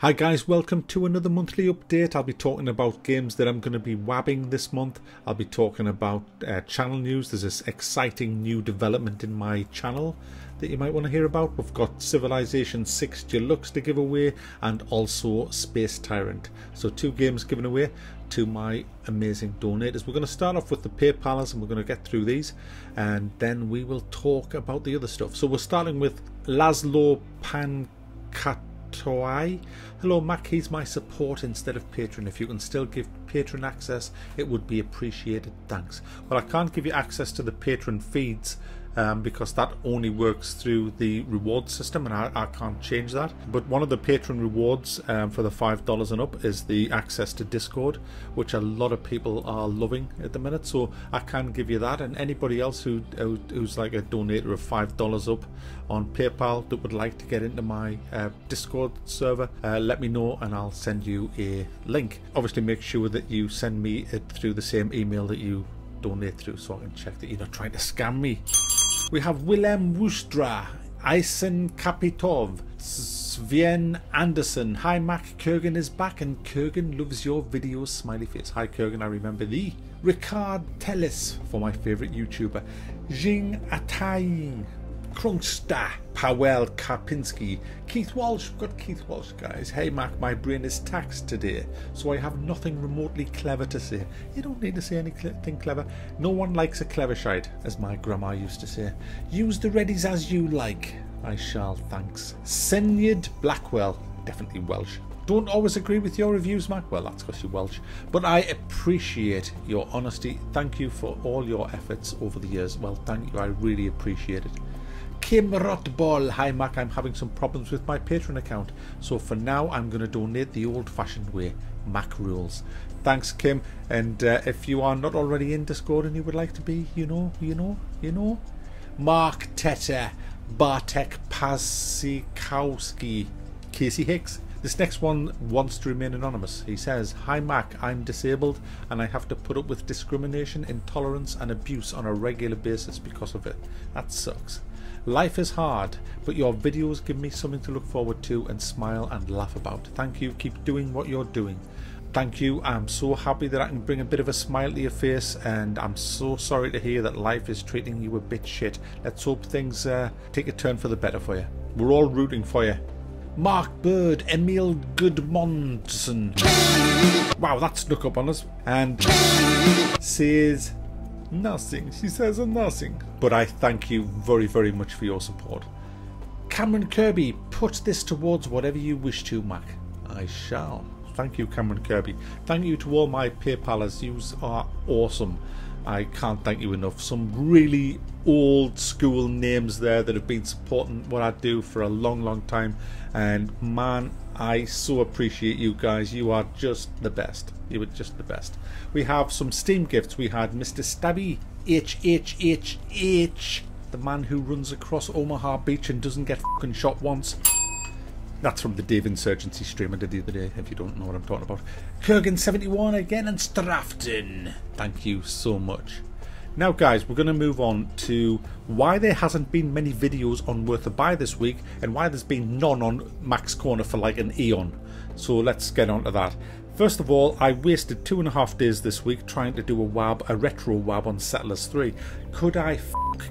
Hi guys, welcome to another monthly update. I'll be talking about games that I'm going to be wabbing this month. I'll be talking about channel news. There's this exciting new development in my channel that you might want to hear about. We've got Civilization 6 Deluxe to give away and also Space Tyrant. So two games given away to my amazing donators. We're going to start off with the PayPalers and we're going to get through these and then we will talk about the other stuff. So we're starting with Laszlo Pankatoy. Hello Mac, he's my support instead of patron. If you can still give patron access, it would be appreciated. Thanks. Well, I can't give you access to the patron feeds because that only works through the reward system and I can't change that. But one of the patron rewards for the $5 and up is the access to Discord, which a lot of people are loving at the minute, so I can give you that. And anybody else who's like a donator of $5 up on PayPal that would like to get into my Discord server, let me know and I'll send you a link. Obviously make sure that you send me it through the same email that you donate through so I can check that you're not trying to scam me. We have Willem Woostra, Eisen Kapitov, Sven Anderson. Hi Mac, Kurgan is back and Kurgan loves your videos, smiley face. Hi Kurgan, I remember thee. Ricard Tellis for my favourite YouTuber. Jing Ataying, Krunksta, Powell Karpinski, Keith Walsh. We've got Keith Walsh, guys. Hey Mac, my brain is taxed today, so I have nothing remotely clever to say. You don't need to say anything clever. No one likes a clever shite, as my grandma used to say. Use the readies as you like. I shall, thanks. Senyid Blackwell, definitely Welsh. Don't always agree with your reviews, Mac. Well, that's because you're Welsh. But I appreciate your honesty. Thank you for all your efforts over the years. Well, thank you. I really appreciate it. Kim Rotball. Hi Mac, I'm having some problems with my Patreon account, so for now I'm going to donate the old-fashioned way. Mac rules. Thanks Kim, and if you are not already in Discord and you would like to be, you know. Mark Teta, Bartek Pasikowski, Casey Hicks. This next one wants to remain anonymous. He says, hi Mac, I'm disabled and I have to put up with discrimination, intolerance and abuse on a regular basis because of it. That sucks. Life is hard, but your videos give me something to look forward to and smile and laugh about. Thank you. Keep doing what you're doing. Thank you. I'm so happy that I can bring a bit of a smile to your face, and I'm so sorry to hear that life is treating you a bit shit. Let's hope things take a turn for the better for you. We're all rooting for you. Mark Bird, Emil Goodmondson. Wow, that snuck up on us. And says nothing. She says nothing. But I thank you very, very much for your support. Cameron Kirby, put this towards whatever you wish to, Mac. I shall. Thank you, Cameron Kirby. Thank you to all my PayPalers. You are awesome. I can't thank you enough. Some really old school names there that have been supporting what I do for a long, long time. And man, I so appreciate you guys. You are just the best. You were just the best. We have some Steam gifts. We had Mr. Stabby HHHH, the man who runs across Omaha Beach and doesn't get fucking shot once. That's from the Dave Insurgency stream I did the other day, if you don't know what I'm talking about. Kurgan71 again and Strafton. Thank you so much. Now guys, we're going to move on to why there hasn't been many videos on Worth a Buy this week and why there's been none on Mac's Corner for like an eon. So let's get on to that. First of all, I wasted 2.5 days this week trying to do a retro wab on Settlers 3. Could I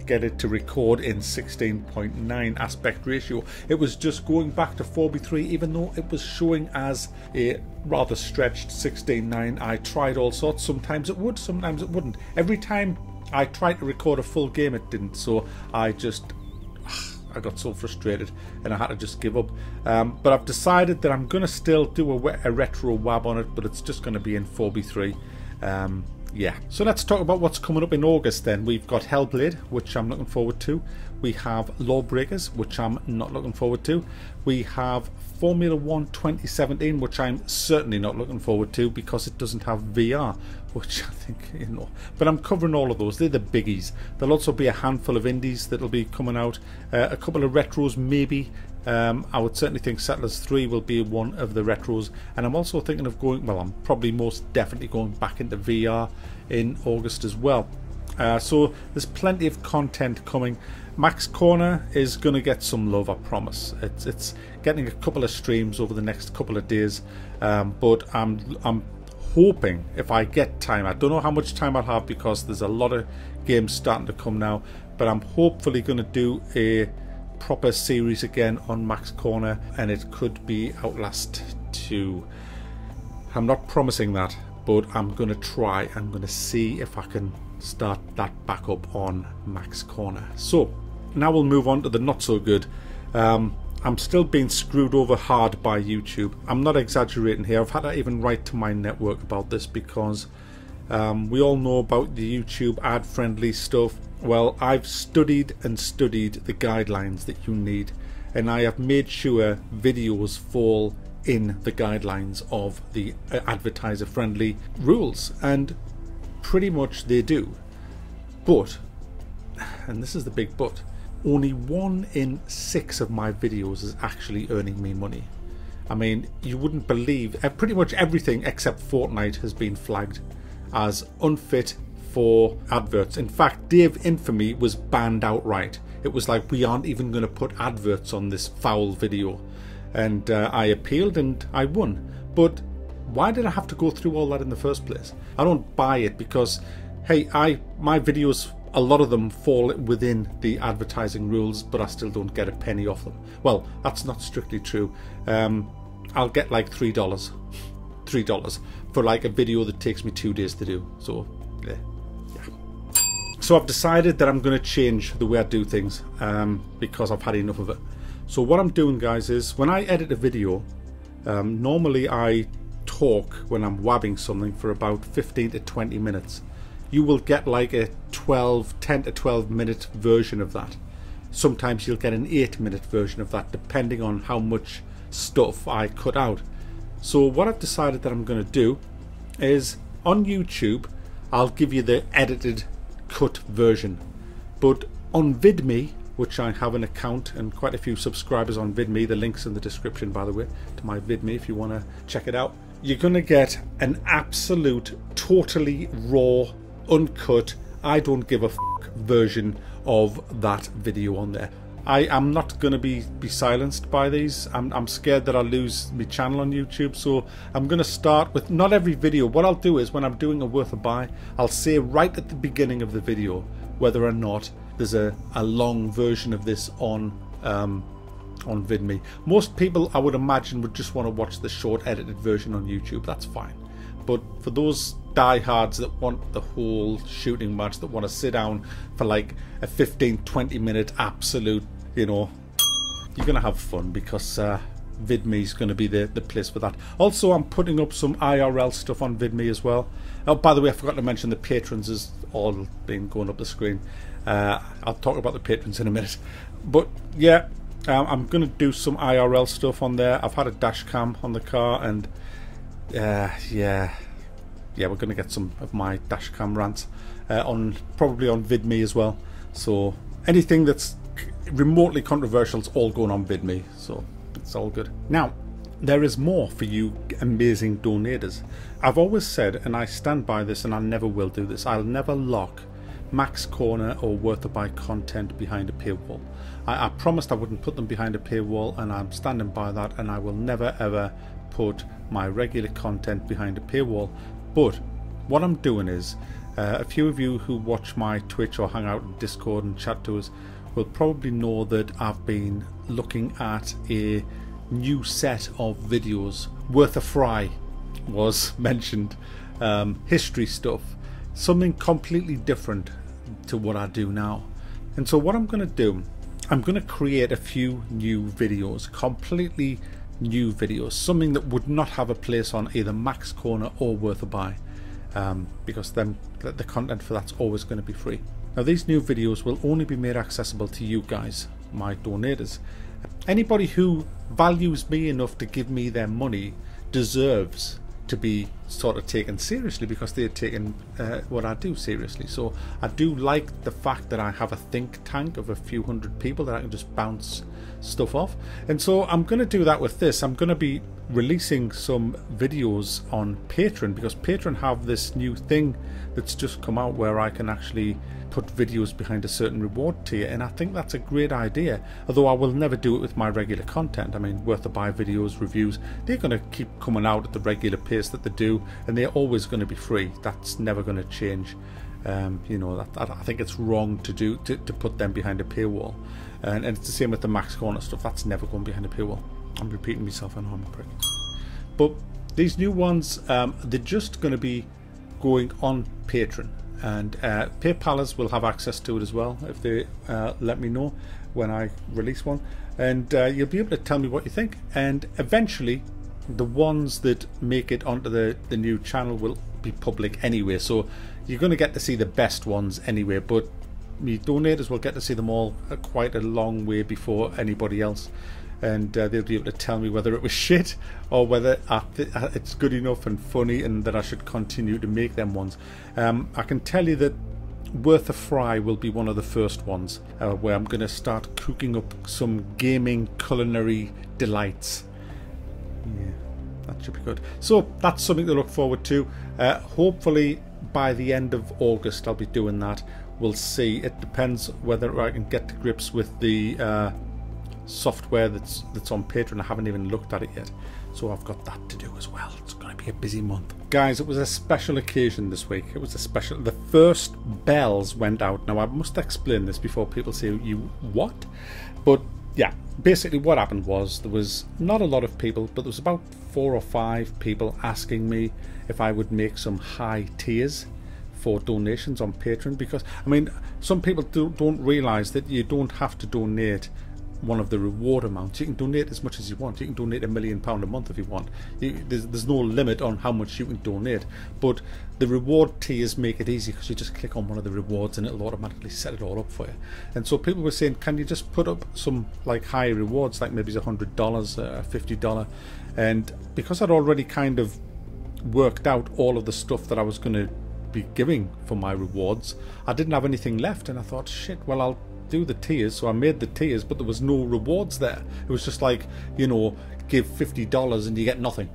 get it to record in 16.9 aspect ratio? It was just going back to 4:3 even though it was showing as a rather stretched 16:9. I tried all sorts. Sometimes it would, sometimes it wouldn't. Every time I tried to record a full game it didn't, so I got so frustrated and I had to just give up. But I've decided that I'm going to still do a retro wab on it, but it's just going to be in 4:3. Yeah. So let's talk about what's coming up in August then. We've got Hellblade, which I'm looking forward to. We have Lawbreakers, which I'm not looking forward to. We have Formula 1 2017, which I'm certainly not looking forward to because it doesn't have VR, which I think, but I'm covering all of those. They're the biggies. There'll also be a handful of indies that'll be coming out, a couple of retros maybe. I would certainly think Settlers 3 will be one of the retros, and I'm also thinking of going, well, I'm probably most definitely going back into VR in August as well. So there's plenty of content coming. Max Corner is going to get some love, I promise. It's getting a couple of streams over the next couple of days, but I'm hoping, if I get time, I don't know how much time I'll have because there's a lot of games starting to come now, but I'm hopefully going to do a proper series again on Max Corner, and it could be Outlast 2. I'm not promising that, but I'm going to try. I'm going to see if I can start that back up on Max Corner. So now we'll move on to the not so good. I'm still being screwed over hard by YouTube. I'm not exaggerating here. I've had to even write to my network about this because we all know about the YouTube ad-friendly stuff. Well, I've studied and studied the guidelines that you need, and I have made sure videos fall in the guidelines of the advertiser-friendly rules, and pretty much they do. But, and this is the big but, only 1 in 6 of my videos is actually earning me money. I mean, you wouldn't believe, pretty much everything except Fortnite has been flagged as unfit for adverts. In fact, Dave Infamy was banned outright. It was like, we aren't even going to put adverts on this foul video. And I appealed and I won. But why did I have to go through all that in the first place? I don't buy it because, hey, my videos, a lot of them fall within the advertising rules, but I still don't get a penny off them. Well, that's not strictly true. I'll get like $3 for like a video that takes me 2 days to do. So yeah. So I've decided that I'm going to change the way I do things because I've had enough of it. So what I'm doing, guys, is when I edit a video, normally I talk when I'm wabbing something for about 15 to 20 minutes. You will get like a 10 to 12 minute version of that. Sometimes you'll get an 8-minute version of that, depending on how much stuff I cut out. So what I've decided that I'm going to do is, on YouTube, I'll give you the edited cut version. But on VidMe, which I have an account and quite a few subscribers on VidMe, the link's in the description, by the way, to my VidMe if you want to check it out, you're going to get an absolute, totally raw, uncut, I don't give a fuck version of that video on there. I am not going to be silenced by these. I'm scared that I'll lose my channel on YouTube, so I'm going to start with not every video. What I'll do is, when I'm doing a worth a buy, I'll say right at the beginning of the video whether or not there's a long version of this on VidMe. Most people, I would imagine, would just want to watch the short edited version on YouTube. That's fine. But for those diehards that want the whole shooting match, that want to sit down for like a 15-20 minute absolute, you know, you're going to have fun, because VidMe is going to be the place for that. Also, I'm putting up some IRL stuff on VidMe as well. Oh, by the way, I forgot to mention the patrons has all been going up the screen. I'll talk about the patrons in a minute. But yeah, I'm going to do some IRL stuff on there. I've had a dash cam on the car, and yeah, we're going to get some of my dash cam rants probably on VidMe as well. So anything that's remotely controversial is all going on VidMe, so it's all good. Now, there is more for you amazing donators. I've always said, and I stand by this, and I never will do this, I'll never lock Max Corner or Worth a Buy content behind a paywall. I promised I wouldn't put them behind a paywall, and I'm standing by that, and I will never ever put my regular content behind a paywall. But what I'm doing is, a few of you who watch my Twitch or hang out in Discord and chat to us will probably know that I've been looking at a new set of videos. Worth a Fry was mentioned, history stuff, something completely different to what I do now. And so what I'm going to do, I'm going to create a few new videos, completely new videos, something that would not have a place on either Max Corner or Worth a Buy, because then the content for that's always going to be free. Now, these new videos will only be made accessible to you guys, my donators. Anybody who values me enough to give me their money deserves to be sort of taken seriously, because they're taking what I do seriously. So I do like the fact that I have a think tank of a few hundred people that I can just bounce stuff off. And so I'm going to do that with this. I'm going to be releasing some videos on Patreon, because Patreon have this new thing that's just come out where I can actually put videos behind a certain reward tier, and I think that's a great idea, although I will never do it with my regular content. I mean, Worth a Buy videos, reviews, they're going to keep coming out at the regular pace that they do, and they're always going to be free. That's never going to change. You know, I think it's wrong to put them behind a paywall, and it's the same with the Max Corner stuff. That's never going behind a paywall. I'm repeating myself, I know I'm a prick. But these new ones, they're just going to be going on Patreon, and PayPalers will have access to it as well if they let me know when I release one, and you'll be able to tell me what you think. And eventually the ones that make it onto the new channel will be public anyway, so you're going to get to see the best ones anyway, but me donators will get to see them all quite a long way before anybody else, and they'll be able to tell me whether it was shit or whether it's good enough and funny and that I should continue to make them ones. I can tell you that Worth a Fry will be one of the first ones where I'm going to start cooking up some gaming culinary delights. Yeah, that should be good. So that's something to look forward to. Hopefully by the end of August I'll be doing that. We'll see. It depends whether I can get to grips with the software that's on Patreon. I haven't even looked at it yet, so I've got that to do as well. It's going to be a busy month, guys. It was a special occasion this week. It was the first bells went out. Now I must explain this before people say, you what? But yeah, basically what happened was there was not a lot of people, but there was about 4 or 5 people asking me if I would make some high tiers for donations on Patreon, because I mean, some people don't realise that you don't have to donate one of the reward amounts. You can donate as much as you want. You can donate £1 million a month if you want. There's no limit on how much you can donate, but the reward tiers make it easy because you just click on one of the rewards and it'll automatically set it all up for you. And so people were saying, can you just put up some like high rewards, like maybe $100, $50, and because I'd already kind of worked out all of the stuff that I was going to be giving for my rewards, I didn't have anything left, and I thought, shit, well, I'll do the tiers. So I made the tiers, but there was no rewards there. It was just like, you know, give $50 and you get nothing,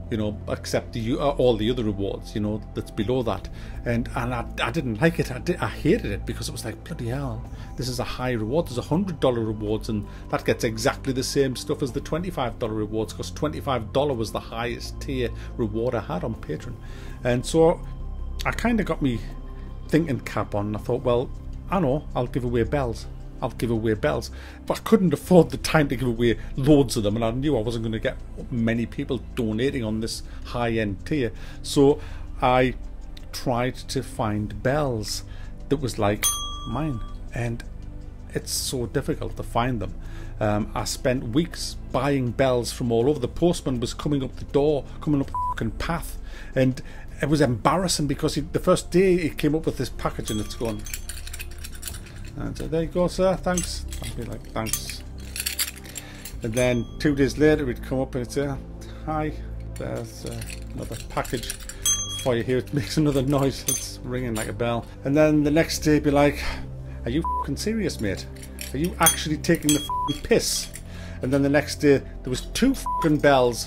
you know, except all the other rewards, you know, that's below that. And I didn't like it. I hated it, because it was like, bloody hell, this is a high reward. There's $100 rewards, and that gets exactly the same stuff as the $25 rewards, because $25 was the highest tier reward I had on Patreon. And so I kind of got me thinking cap on, and I thought, well, I know, I'll give away bells. I'll give away bells. But I couldn't afford the time to give away loads of them, and I knew I wasn't going to get many people donating on this high-end tier. So I tried to find bells that was like mine, and it's so difficult to find them. I spent weeks buying bells from all over. The postman was coming up the door, coming up the fucking path, and it was embarrassing, because the first day he came up with this package and it's gone. And so, there you go, sir, thanks. I'd be like, thanks. And then 2 days later he'd come up and he'd say, hi, there's another package for you here. It makes another noise, it's ringing like a bell. And then the next day he'd be like, are you fucking serious, mate? Are you actually taking the fucking piss? And then the next day there was 2 fucking bells.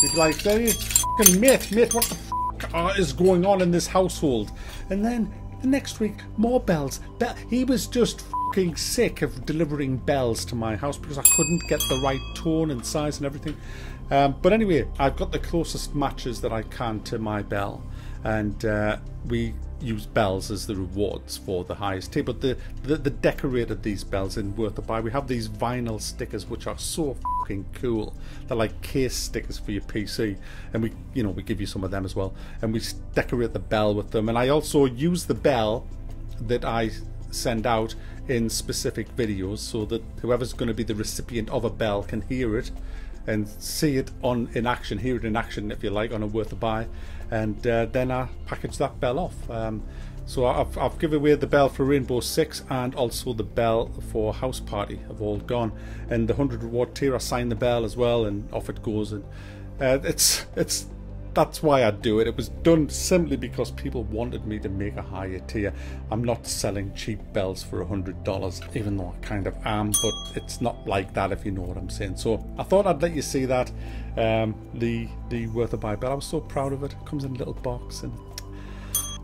He'd be like, fucking mate, what the fuck is going on in this household? And then the next week, more bells. He was just fucking sick of delivering bells to my house because I couldn't get the right tone and size and everything. But anyway, I've got the closest matches that I can to my bell, and we use bells as the rewards for the highest tier. But the decorated these bells in Worth a Buy, we have these vinyl stickers which are so fucking cool. They're like case stickers for your PC, and we give you some of them as well, and we decorate the bell with them. And I also use the bell that I send out in specific videos, so that whoever's going to be the recipient of a bell can hear it and see it in action, hear it in action, if you like, on a Worth a Buy, and then I package that bell off. So I've given away the bell for Rainbow Six and also the bell for House Party have all gone, and the 100 reward tier I sign the bell as well, and off it goes. And it's that's why I do it. It was done simply because people wanted me to make a higher tier. I'm not selling cheap bells for $100, even though I kind of am, but it's not like that, if you know what I'm saying. So I thought I'd let you see that. The Worth a Buy bell. I was so proud of it. It comes in a little box. And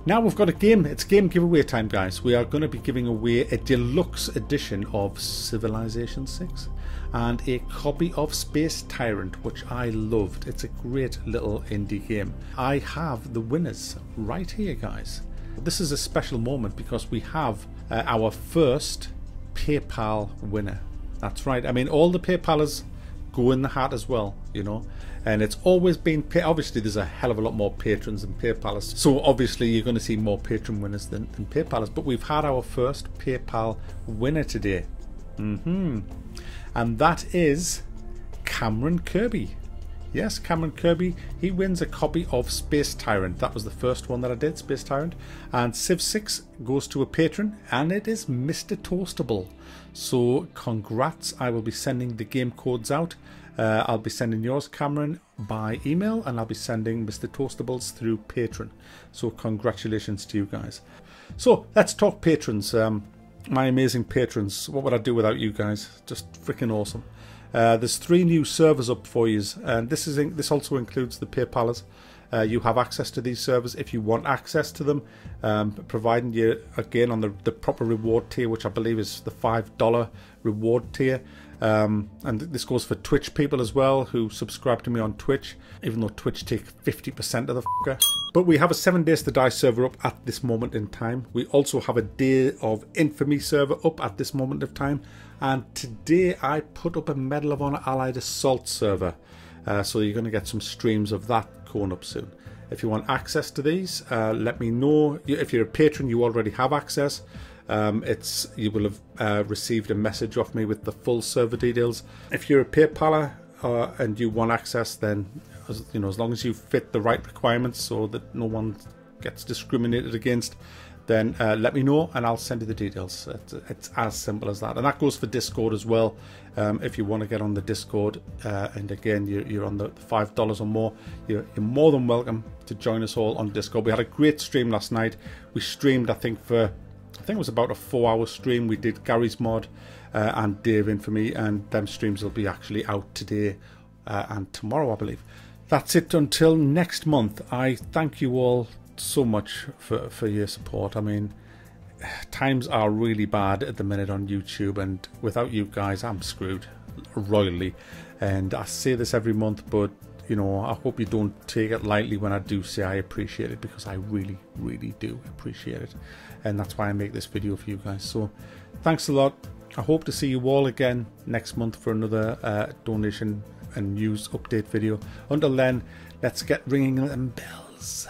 now we've got a game. It's game giveaway time, guys. We are going to be giving away a deluxe edition of Civilization 6 and a copy of Space Tyrant, which I loved. It's a great little indie game. I have the winners right here, guys. This is a special moment because we have our first PayPal winner. That's right. I mean, all the PayPalers go in the hat as well, you know, and it's always been obviously there's a hell of a lot more patrons than PayPalers, so obviously you're going to see more patron winners than PayPalers, but we've had our first PayPal winner today, and that is Cameron Kirby. Yes, Cameron Kirby. He wins a copy of Space Tyrant. That was the first one that I did, Space Tyrant. And Civ 6 goes to a patron, and it is Mr. Toastable. So congrats. I will be sending the game codes out. I'll be sending yours, Cameron, by email, and I'll be sending Mr. Toastable's through Patreon. So congratulations to you guys. So let's talk patrons. My amazing patrons. What would I do without you guys? Just freaking awesome. There's 3 new servers up for you, and this also includes the PayPalers. You have access to these servers if you want access to them, providing you again on the proper reward tier, which I believe is the $5 reward tier. And this goes for Twitch people as well who subscribe to me on Twitch, even though Twitch take 50% of the fucker. But we have a 7 Days to Die server up at this moment in time. We also have a Day of Infamy server up at this moment of time. And today I put up a Medal of Honor Allied Assault server. So you're going to get some streams of that going up soon. If you want access to these, let me know. If you're a patron, you already have access. You will have received a message off me with the full server details. If you're a PayPaler and you want access, then as long as you fit the right requirements so that no one gets discriminated against, then let me know and I'll send you the details. It's as simple as that. And that goes for Discord as well. If you want to get on the Discord, and again you're on the $5 or more, you're more than welcome to join us all on Discord. We had a great stream last night. We streamed I think it was about a 4-hour stream. We did Gary's Mod and Day of Infamy, and them streams will be actually out today and tomorrow, I believe. That's it until next month. I thank you all so much for your support. I mean, times are really bad at the minute on YouTube, and without you guys I'm screwed royally. And I say this every month, but I hope you don't take it lightly when I do say I appreciate it, because I really, really do appreciate it. And that's why I make this video for you guys. So thanks a lot. I hope to see you all again next month for another donation and news update video. Until then, let's get ringing them bells.